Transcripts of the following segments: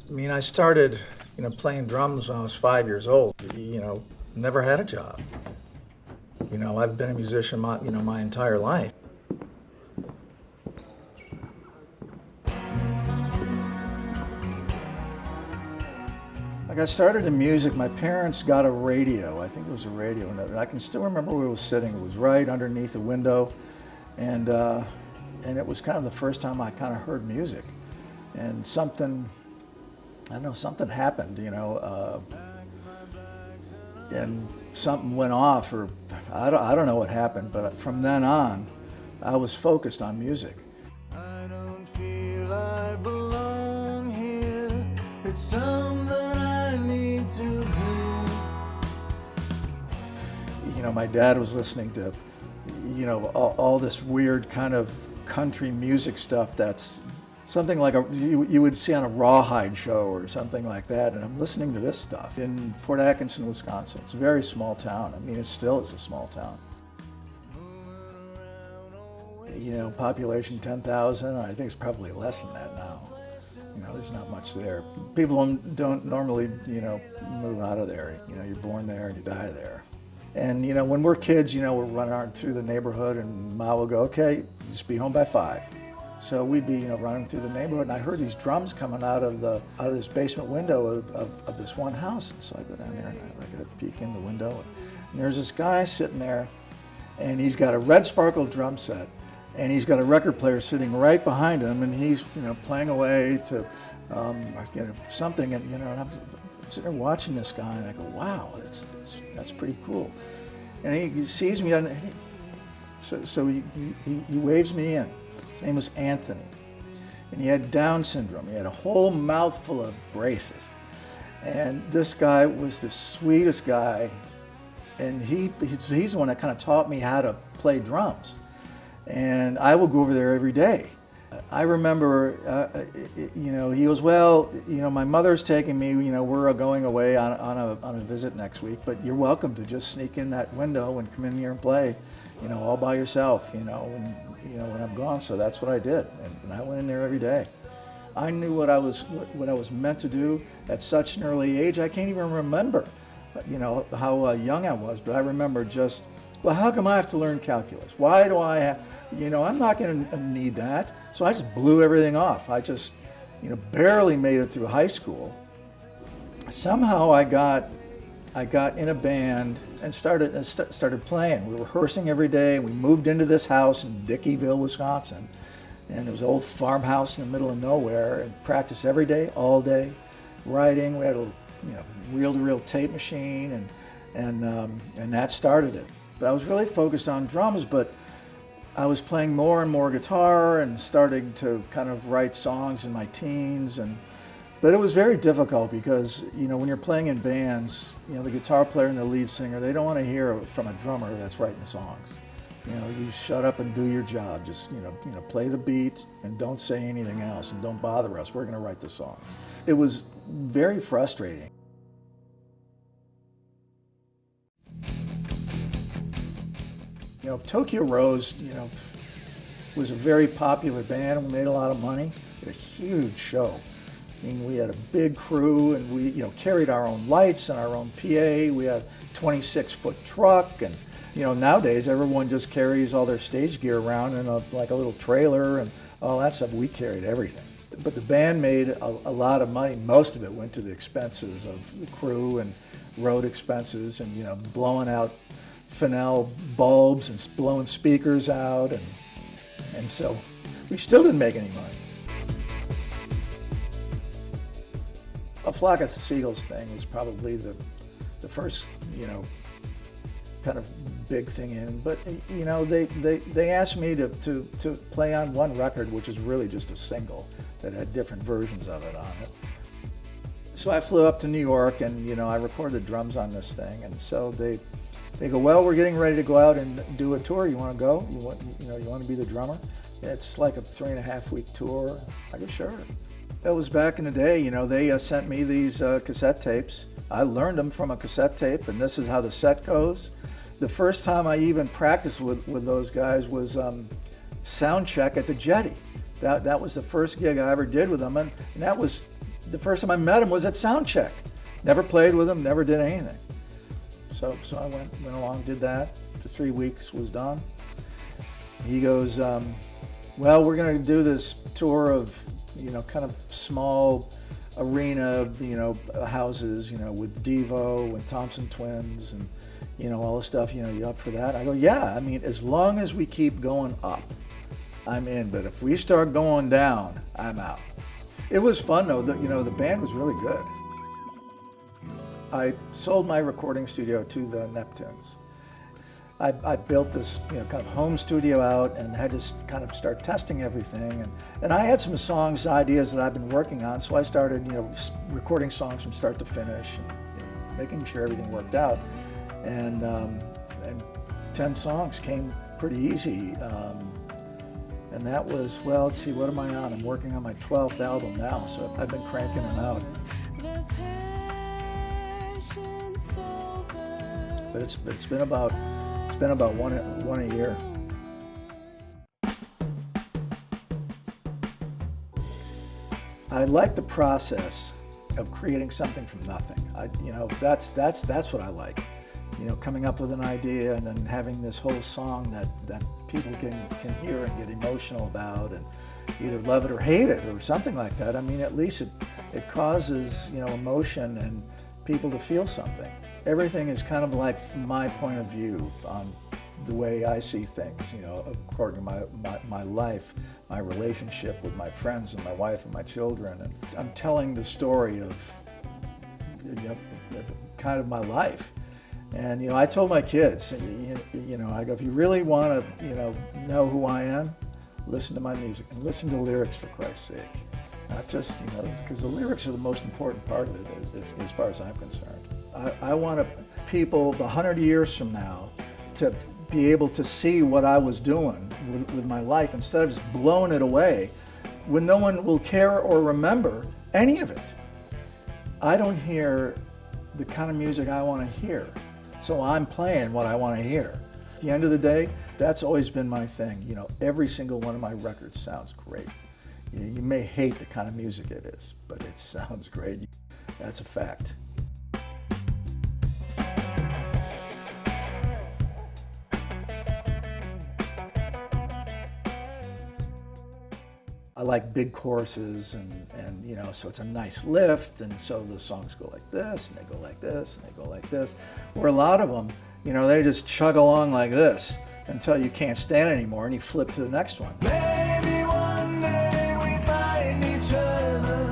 I mean, I started, playing drums when I was 5 years old. Never had a job. I've been a musician my entire life. Like I started in music, my parents got a radio. I think it was a radio, and I can still remember where it was sitting. It was right underneath the window, and it was kind of the first time I kind of heard music. And something happened, and something went off, or I don't know what happened, but from then on, I was focused on music. I don't feel I belong here. It's something I need to do. My dad was listening to, all this weird kind of country music stuff that's something like you would see on a Rawhide show or something like that, and I'm listening to this stuff in Fort Atkinson, Wisconsin. It's a very small town. I mean, it still is a small town. Population 10,000. I think it's probably less than that now. There's not much there. People don't normally, move out of there. You're born there and you die there. And when we're kids, we're running around through the neighborhood, and Ma will go, "Okay, just be home by 5." So we'd be, running through the neighborhood, and I heard these drums coming out of this basement window of this one house. And so I go down there and I peek in the window, and there's this guy sitting there, and he's got a red sparkle drum set, and he's got a record player sitting right behind him, and he's, playing away to, something, and I'm sitting there watching this guy, and I go, "Wow, that's pretty cool." And he sees me, so he waves me in. His name was Anthony, and he had Down syndrome. He had a whole mouthful of braces, and this guy was the sweetest guy, and he's the one that kind of taught me how to play drums, and I would go over there every day. I remember, he goes, "Well, my mother's taking me, we're going away on a visit next week, but you're welcome to just sneak in that window and come in here and play, all by yourself, when I'm gone." So that's what I did, and I went in there every day. I knew what I was meant to do at such an early age. I can't even remember, how young I was, but I remember just, well, how come I have to learn calculus? Why do I have, I'm not going to need that. So I just blew everything off. I just, barely made it through high school. Somehow I got in a band and started playing. We were rehearsing every day, and we moved into this house in Dickeyville, Wisconsin. And it was an old farmhouse in the middle of nowhere, and practiced every day, all day, writing. We had a reel-to-reel tape machine, and that started it. But I was really focused on drums, but I was playing more and more guitar and starting to kind of write songs in my teens, but it was very difficult because, when you're playing in bands, the guitar player and the lead singer, they don't want to hear from a drummer that's writing songs. You shut up and do your job. Just, play the beat and don't say anything else, and don't bother us. We're going to write the songs. It was very frustrating. Tokyo Rose, was a very popular band. We made a lot of money. We had a huge show. I mean, we had a big crew, and we, carried our own lights and our own PA. We had a 26-foot truck, and nowadays everyone just carries all their stage gear around in a little trailer and all that stuff. We carried everything. But the band made a lot of money. Most of it went to the expenses of the crew and road expenses, and blowing out Fresnel bulbs and blowing speakers out, and so we still didn't make any money. A Flock of Seagulls thing was probably the first, kind of big thing in. But they asked me to play on one record, which is really just a single that had different versions of it on it. So I flew up to New York, and I recorded drums on this thing, and so they go, "Well, we're getting ready to go out and do a tour. You want to go? You want to be the drummer?" It's like a 3.5-week tour. I go, "Sure." That was back in the day. They sent me these cassette tapes. I learned them from a cassette tape, and this is how the set goes. The first time I even practiced with those guys was sound check at the Jetty. That was the first gig I ever did with them, and that was The first time I met him was at sound check. Never played with him, never did anything. So I went along, did that. For 3 weeks, was done. He goes, well, we're going to do this tour of, kind of small arena, houses, with Devo and Thompson Twins and, all the stuff, you up for that? I go, yeah, I mean, as long as we keep going up, I'm in. But if we start going down, I'm out. It was fun though, the band was really good. I sold my recording studio to the Neptunes. I built this kind of home studio out and had to kind of start testing everything. And I had some songs, ideas that I've been working on, so I started recording songs from start to finish and making sure everything worked out. And 10 songs came pretty easy. And that was, well, let's see, what am I on? I'm working on my 12th album now, so I've been cranking them out. But it's been about one a year. I like the process of creating something from nothing. That's what I like. Coming up with an idea and then having this whole song that people can hear and get emotional about and either love it or hate it or something like that. I mean, at least it causes, emotion and people to feel something. Everything is kind of like my point of view on the way I see things, according to my life, my relationship with my friends and my wife and my children. And I'm telling the story of, kind of my life. And, I told my kids, I go, if you really want to, know who I am, listen to my music and listen to lyrics for Christ's sake. Not just, because the lyrics are the most important part of it as far as I'm concerned. I want people 100 years from now to be able to see what I was doing with my life instead of just blowing it away when no one will care or remember any of it. I don't hear the kind of music I want to hear, so I'm playing what I want to hear. At the end of the day, that's always been my thing. Every single one of my records sounds great. You may hate the kind of music it is, but it sounds great. That's a fact. I like big choruses and so it's a nice lift, and so the songs go like this, and they go like this, and they go like this. Where a lot of them, they just chug along like this until you can't stand it anymore, and you flip to the next one. Maybe one day we find each other,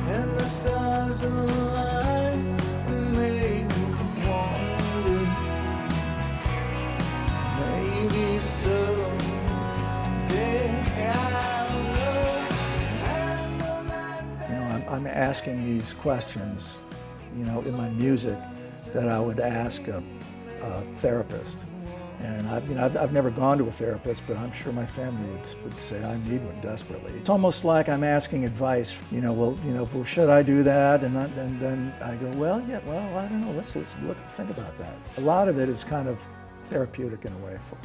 and the stars align, and maybe one day, maybe someday. I'm asking these questions, in my music that I would ask a therapist. And I've never gone to a therapist, but I'm sure my family would say I need one desperately. It's almost like I'm asking advice. Well, should I do that? And then I go, well, I don't know. Let's think about that. A lot of it is kind of therapeutic in a way for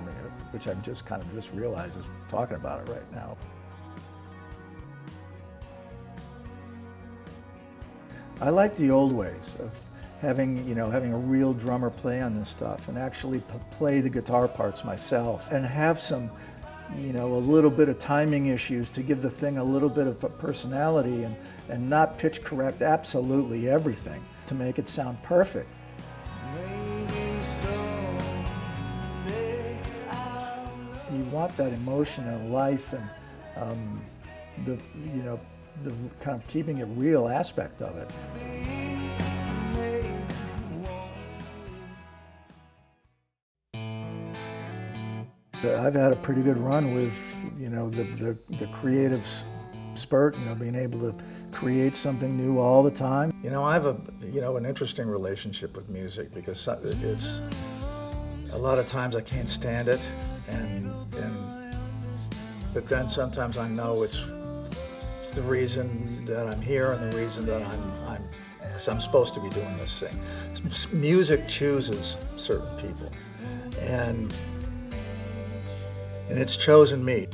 me, which I'm just realized is talking about it right now. I like the old ways of having a real drummer play on this stuff and actually play the guitar parts myself and have some, a little bit of timing issues to give the thing a little bit of a personality and not pitch correct absolutely everything to make it sound perfect. You want that emotion and life and the kind of keeping it real aspect of it. I've had a pretty good run with, the creative spurt, being able to create something new all the time. I have an interesting relationship with music because it's a lot of times I can't stand it, but then sometimes I know it's the reason that I'm here and the reason that I'm supposed to be doing this thing. Music chooses certain people, and it's chosen me.